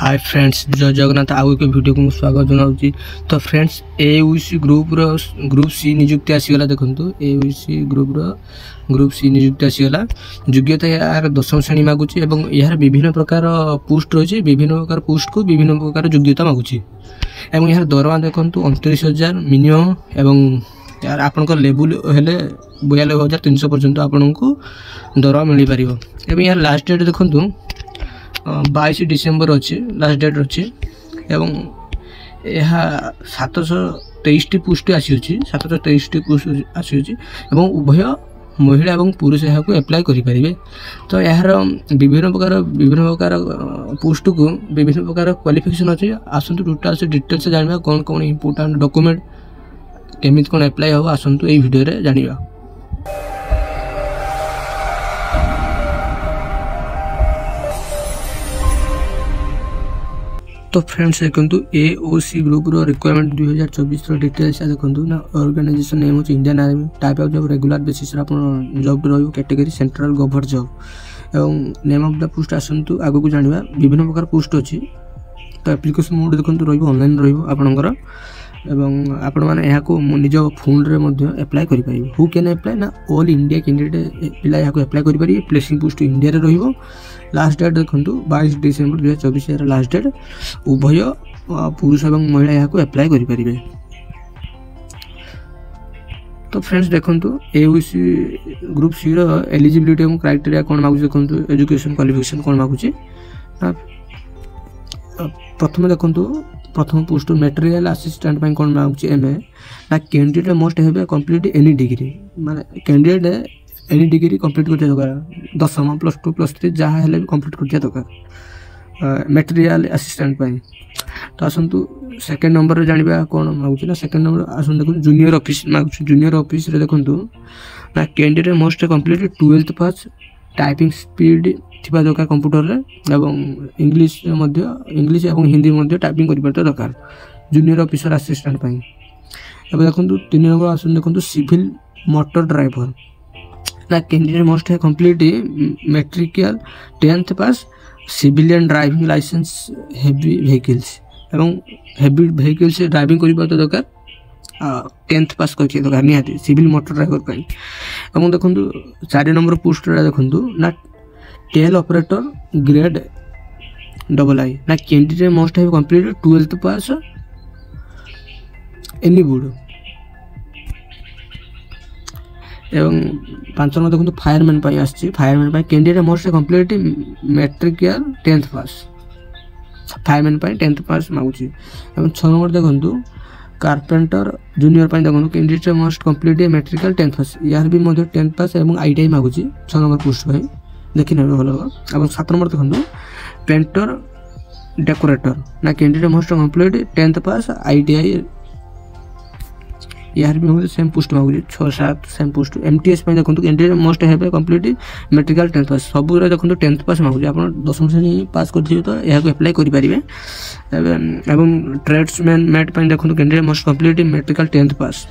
Hi friends, जय जगन्नाथ। आउ एक वीडियो को स्वागत जनाऊँगी। तो फ्रेंड्स, एयूसी ग्रुप सी नियुक्ति आसीगला। देखो एयूसी ग्रुप सी नियुक्ति आसीगला। योग्यता यार 10वीं श्रेणी मागुची एवं यार विभिन्न प्रकार पोस्ट रही। विभिन्न प्रकार पोस्ट को विभिन्न प्रकार योग्यता मागुची एवं यार दरमा देखो 29,000 मिनिमम एवं यार आपन लेवल हेले 42,300 पर्यंत आपन को दरमा मिल पार। यार लास्ट डेट देखो 22 डिसेम्बर अच्छे लास्ट डेट अच्छे एवं यह 723 पोस्ट आसी 723 पोस्ट आसी उभय महिला और पुरुष यहाँ एप्लाय करें। तो यार विभिन्न प्रकार पोस्ट को विभिन्न प्रकार क्वालिफिकेशन अच्छे। आसतु टोटाल से डिटेल्स जाना कौन कौन इंपोर्टाट डॉक्यूमेंट केमित कौन एप्लाय हम आसतु ये वीडियो रे जानिबा। तो फ्रेंड्स देखो एओसी ग्रुप रिक्वायरमेंट 2024 डिटेल्स देखो ना। ऑर्गेनाइजेशन नेम हो Indian army. Type of job regular basis job रही कैटेगरी सेंट्रल गवर्नमेंट जॉब एवं नेम ऑफ द पोस्ट आसतु आगे को जाना। विभिन्न प्रकार पोस्ट अच्छी। तो एप्लिकेशन मोड देखो रनलाइन रहा एवं आपण मैंने यहाँ निज फोन रे एप्लाय करें। हु कैन एप्लाय ना ऑल इंडिया कैंडिडेट पिला यहाँ एप्लाय करेंगे। प्लेसिंग पोस्ट इंडिया रे रहिबो। लास्ट डेट देखो 22 डिसेम्बर 2024 लास्ट डेट। उभय पुरुष और महिला यहाँ एप्लाय करें। तो फ्रेंड्स देखो एयूसी ग्रुप सी एलिजिबिलिटी और क्राइटेरिया कौन मागुच देखो। एजुकेशन क्वालिफिकेशन कौन मागुच। प्रथम देखो प्रथम पोस्ट मटेरियल असिस्टेंट कौन मागुच एमए ना। Candidate must have complete any degree माने कैंडिडेट एनी डिग्री कंप्लीट कर दरकार। 10वीं +2 +3 जहाँ हेल्ले भी कंप्लीट कर दरकार मटेरियल असिस्टेंट। तो आसतु सेकेंड नंबर रे जानिबा कौन मागुच ना। सेकेंड नंबर आसतु देखो जूनियर ऑफिस मागुच। जूनियर ऑफिस रे देखो ना कैंडिडेट मस्ट कंप्लीट 12th पास। टाइपिंग स्पीड थिबा दरकार कंप्यूटर रे एवं इंग्लिश और हिंदी टाइपिंग कर दरकार जूनियर ऑफिसर असिस्टेंट। अब देखो 3 नंबर आसतु देखो सिविल मोटर ड्राइवर ना। कैंडिडेट मस्ट है complete matriculation 10th pass civilian driving licence heavy vehicles एवं हेवी व्हीकल्स ड्राइविंग कर दरकार 10th पास कर दरकार निहाती सिविल मोटर ड्राइवर। एवं देखो 4 नंबर पोस्ट देखो ना टेल ऑपरेटर ग्रेड II ना। Candidate must have complete 12th pass any board एवं 5 नंबर देखो fireman fireman candidate must complete matriculation 10th पास। फायरमैन 10th पास मागुची। एवं 6 नंबर देखो कारपेंटर जूनियर देखो candidate must complete matriculation 10th पास। यार भी 10th पास एवं ITI मागुची 6 number post देखी ना भल। और 7 नंबर देखो पेंटर डेकोरेटर ना। Candidate must complete 10th pass ITI। यार भी सेम पोस्ट मागुची 6-7 सेम पोस्ट। MTS देखो candidate must have complete matriculation 10th pass. सब देखो 10th पास मागुची। आप 10वीं श्रेणी पास कर तो यहाँ एप्लाय करेंगे। एवं ट्रेड्समैन मेट देखो candidate must complete matriculation 10th pass.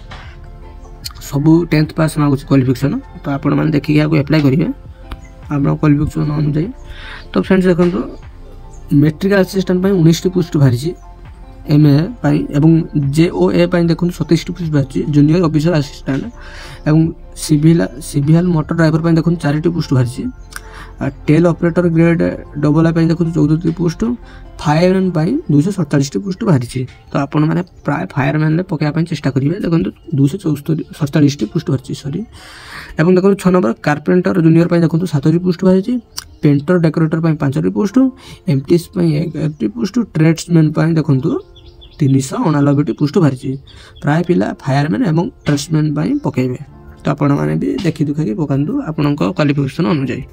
सब 10th पास मागुची क्वालिफिकेशन। तो आपण मैंने देखिए यहाँ एप्लाय करेंगे आप क्वालिफिकेशन अनुजाई। तो फ्रेंड्स देखो मैट्रिकल असिस्टेंट 19 पोस्ट बाहरी MA एवं JOA देखो 27 पोस्ट बाहरी जूनियर ऑफिसर असिस्टेंट एवं सिविल मोटर ड्राइवर देखो 4 पोस्ट बाहरी। टेल ऑपरेटर ग्रेड II देखो 14 पोस्ट। फायरमैन 247 पोस्ट बाहरी। तो आपण मैंने प्राय फायरमैन पकड़ा चेष्टा करेंगे। देखो 247 पोस्ट बाहरी सॉरी। एवं देखो 6 नंबर कारपेंटर जूनियर देखो 7 पोस्ट बाहरी। Painter decorator 5 post. MTS 11 post. Tradesman देखो 389 पोस्ट बाहरी। प्राय पिला फायरमैन एवं ट्रेड्समैन पकेबे। तो आपण मैंने भी देखी दुखा पकातु आपण क्वालिफिकेशन अनुजाई।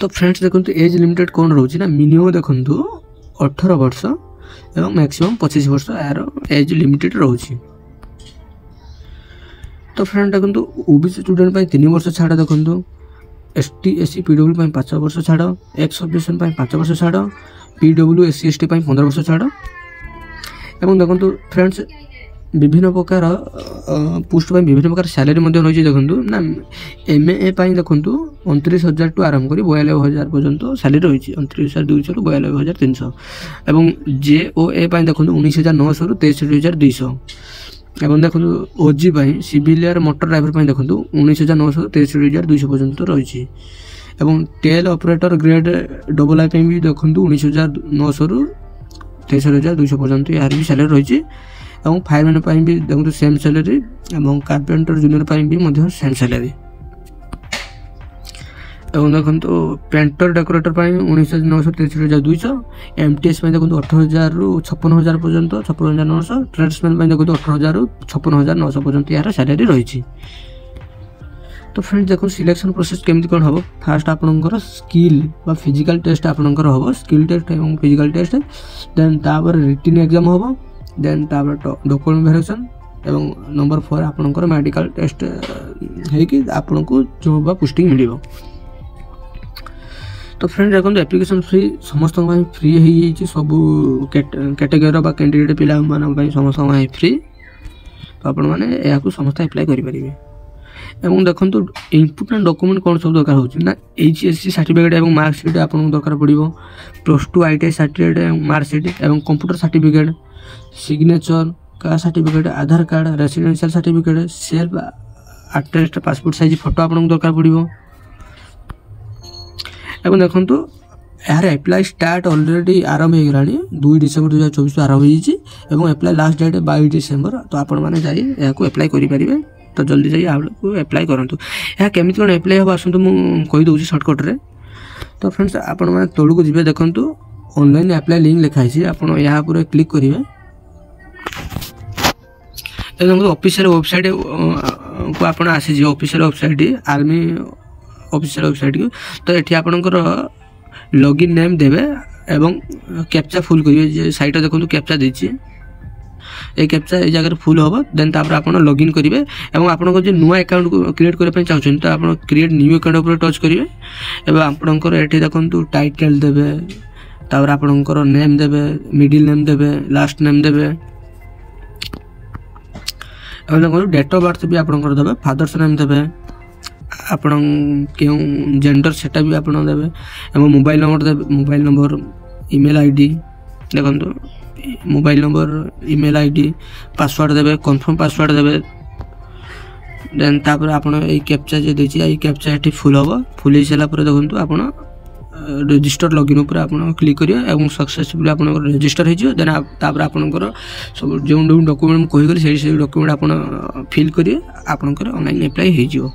तो फ्रेंड्स देखो एज लिमिटेड कौन रोचे ना। मिनिमम देखो 18 वर्ष एवं मैक्सिमम 25 वर्ष यार एज लिमिटेड रोचे। तो फ्रेंड देखो OBC स्टूडेंट 3 वर्ष छाड़ देखो। ST SC PW 5 वर्ष छाड़। एक्स सर्विसमैन 5 वर्ष छाड़। PW SC ST 15 वर्ष छाड़। एवं देखो फ्रेंड्स विभिन्न प्रकार पोस्ट विभिन्न प्रकार सैलरी रही देखो ना MA देखो 29,000 टू आरंभ कर 42,000 पर्यंत सैलरी रही 29,200 रु 42,300 एवं JOA देखो 19,900 रु 63,200 एवं देखो OG सिविलियर मोटर ड्राइवर देखो 19,900 रु 63,200 पर्यंत रही एवं tel operator grade double I भी देखो 19,900 रु 63,200 पर्यंत यार भी सैलरी रही एवं फायरमैन भी देखो सेम सैलरी एवं कार्पेंटर जूनियर भी सेम सैलरी एवं देखो पेंटर डेकोरेटर 19,900 63,200 MTS देखो 18,000 रु 56,000 पर्यंत 56,900 ट्रेड्समैन देखो 18,000 रु 56,900 पर्यंत यार सैलरी रही। तो फ्रेंड्स देखो सिलेक्शन प्रोसेस केमती कौन हम फास्ट आपंकर स्किल बा फिजिकल टेस्ट आपंकर हम स्किल टेस्ट और फिजिकल टेस्ट देन तापर रिटन एग्जाम हम देन तापर डॉक्यूमेंट वेरिफिकेशन एवं नंबर 4 आपंकर मेडिकल टेस्ट है आपन को जॉब बा पोस्टिंग मिल। तो फ्रेंड्स देखो एप्लिकेशन फ्री समस्त फ्री है सब कैटेगरी बा कैंडिडेट पिला समस्त फ्री तो आपण मैंने समस्त अप्लाई करेंगे एवं देखो इनपुट डॉक्यूमेंट कौन सब दरकार होना HSC सर्टिफिकेट और मार्कसीट आपको दरकार पड़ो +2 ITI सर्टिफिकेट मार्कसीट और कंप्यूटर सर्टिफिकेट सिग्नेचर का certificate Aadhaar card residential certificate self attest passport size photo आपको दरकार पड़ो एवं देखो यार एप्लाई स्टार्ट ऑलरेडी आरंभ हो गला 2 डिसेम्बर 2024 आरंभ हो एप्लाई लास्ट डेट 22 डिसेम्बर तो आपण मैंने जाए एप्लाई करेंगे तो जल्दी जाइए आपको एप्लाई करूँ यह केमी कौन एप्लाई हम आसतु मुझे सर्टकट्रे। तो फ्रेंड्स आपण मैंने तौक जी देखु ऑनलाइन एप्लाई लिंक लिखाई आप यहाँ पर क्लिक करेंगे ऑफिशियल वेबसाइट को आप आसी official website army official website को तो ये आपंकर लॉगिन नेम देवे एवं कैप्चा फुल करेंगे साइट देखो कैप्चा देती ये कैप्चा ये जगह फुल हम देन तापर आप लॉगिन करेंगे और आप जो नुआ अकाउंट को क्रिएट करने चाहते तो आप क्रिएट न्यू अकाउंट पर टच करेंगे और आपंकर ये देखो टाइटल देवे तापर आपंकर नेम देवे मिडिल नेम देवे लास्ट नेम देवे और देखो डेट ऑफ बर्थ भी आपंकर देवे फादर्स नेम देवे आपण क्यों जेंडर सेटा भी आप देवे और मोबाइल नंबर देवे मोबाइल नंबर ईमेल आईडी देखो mobile number email ID password देवे कन्फर्म पासवर्ड देवे देन तापर आपण ए कैप्चा जे देछि ए कैप्चा एठी फुल हो फुल हिसाला पर देखंतु आपण रजिस्टर लॉगिन ऊपर आपण क्लिक करियो एवं सक्सेसफुली आपण रजिस्टर हे जियो देन तापर आपनकर सब जो डॉक्यूमेंट कहि गेल से डॉक्यूमेंट आपण फिल करियो आपनकर ऑनलाइन अप्लाई हे जियो।